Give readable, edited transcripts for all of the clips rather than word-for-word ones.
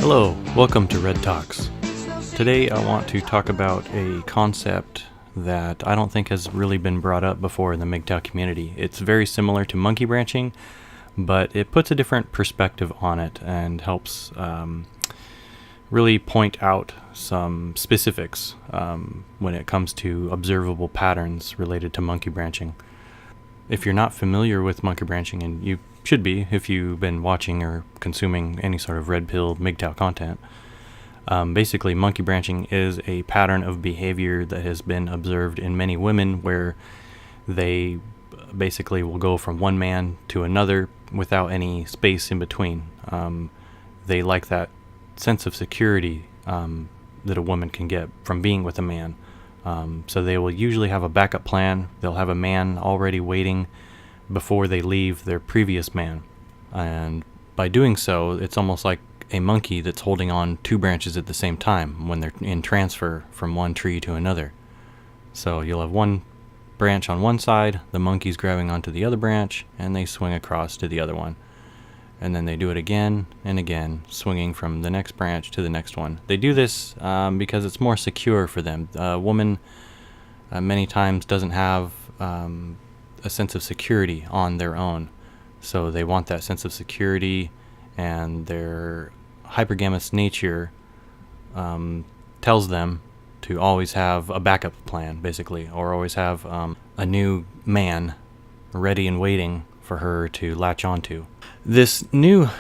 Hello, welcome to Red Talks. Today I want to talk about a concept that I don't think has really been brought up before in the MGTOW community. It's very similar to monkey branching, but it puts a different perspective on it and helps really point out some specifics when it comes to observable patterns related to monkey branching. If you're not familiar with monkey branching, and you should be if you've been watching or consuming any sort of red pill MGTOW content, basically monkey branching is a pattern of behavior that has been observed in many women where they basically will go from one man to another without any space in between. They like that sense of security that a woman can get from being with a man. So they will usually have a backup plan. They'll have a man already waiting before they leave their previous man. And by doing so, it's almost like a monkey that's holding on two branches at the same time when they're in transfer from one tree to another. So you'll have one branch on one side, the monkey's grabbing onto the other branch, and they swing across to the other one. And then they do it again and again, swinging from the next branch to the next one. They do this because it's more secure for them. A woman many times doesn't have a sense of security on their own. So they want that sense of security, and their hypergamous nature tells them to always have a backup plan, basically, or always have a new man ready and waiting for her to latch onto. This new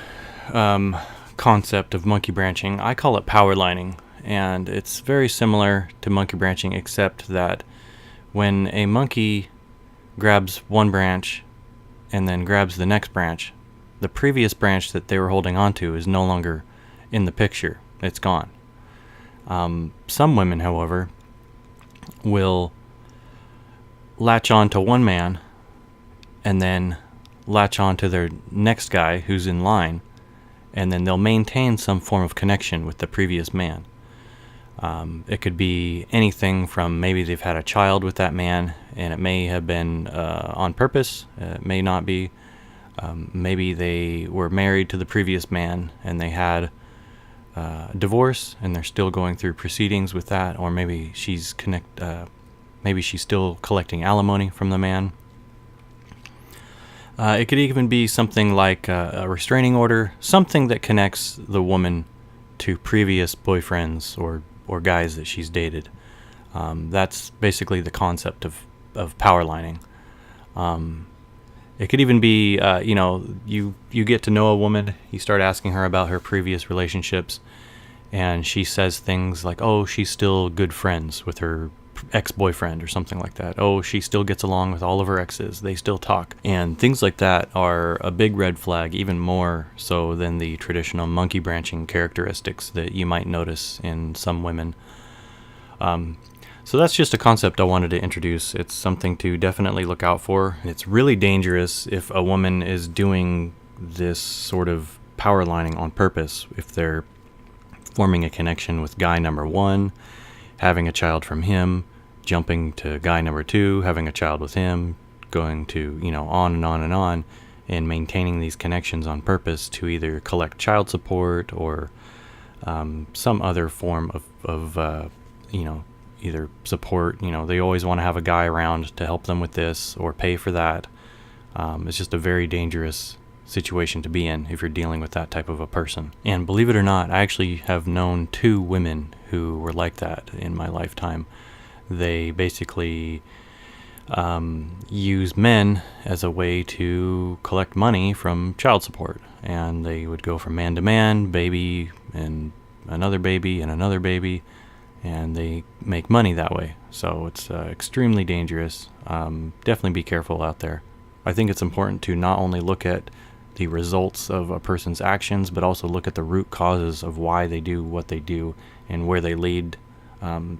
concept of monkey branching, I call it power lining, and it's very similar to monkey branching, except that when a monkey grabs one branch and then grabs the next branch, the previous branch that they were holding onto is no longer in the picture. It's gone. Some women, however, will latch on to one man and then latch on to their next guy who's in line, and then they'll maintain some form of connection with the previous man. It could be anything from maybe they've had a child with that man, and it may have been on purpose, it may not be. Maybe they were married to the previous man and they had a divorce and they're still going through proceedings with that, or maybe she's still collecting alimony from the man. It could even be something like a restraining order, something that connects the woman to previous boyfriends or guys that she's dated. That's basically the concept of power lining. It could even be, you get to know a woman, you start asking her about her previous relationships, and she says things like, oh, she's still good friends with her ex-boyfriend or something like that. Oh, she still gets along with all of her exes. They still talk. And things like that are a big red flag, even more so than the traditional monkey branching characteristics that you might notice in some women. So that's just a concept I wanted to introduce. It's something to definitely look out for. It's really dangerous if a woman is doing this sort of power lining on purpose, if they're forming a connection with guy number one, having a child from him, jumping to guy number two, having a child with him, going to, on and on and on, and maintaining these connections on purpose to either collect child support or some other form of either support. They always want to have a guy around to help them with this or pay for that. It's just a very dangerous situation to be in if you're dealing with that type of a person. And believe it or not, I actually have known two women who were like that in my lifetime. They basically use men as a way to collect money from child support, and they would go from man to man, baby and another baby and another baby, and they make money that way. So it's extremely dangerous. Definitely be careful out there. I think it's important to not only look at the results of a person's actions, but also look at the root causes of why they do what they do and where they lead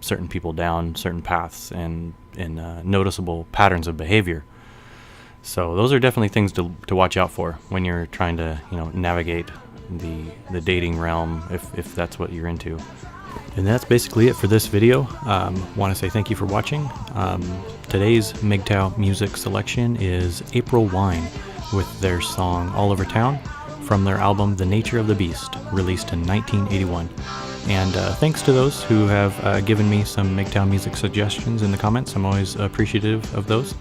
certain people down certain paths and noticeable patterns of behavior. So those are definitely things to watch out for when you're trying to navigate the dating realm, if that's what you're into. And that's basically it for this video. Want to say thank you for watching. Today's MGTOW music selection is April Wine with their song All Over Town from their album The Nature of the Beast, released in 1981. And thanks to those who have given me some MGTOW music suggestions in the comments. I'm always appreciative of those.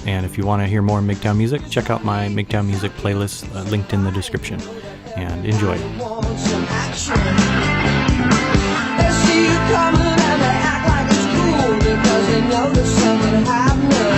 And if you want to hear more MGTOW music, check out my MGTOW music playlist linked in the description. And enjoy. They see you coming and they act like it's cool because they know there's something happening.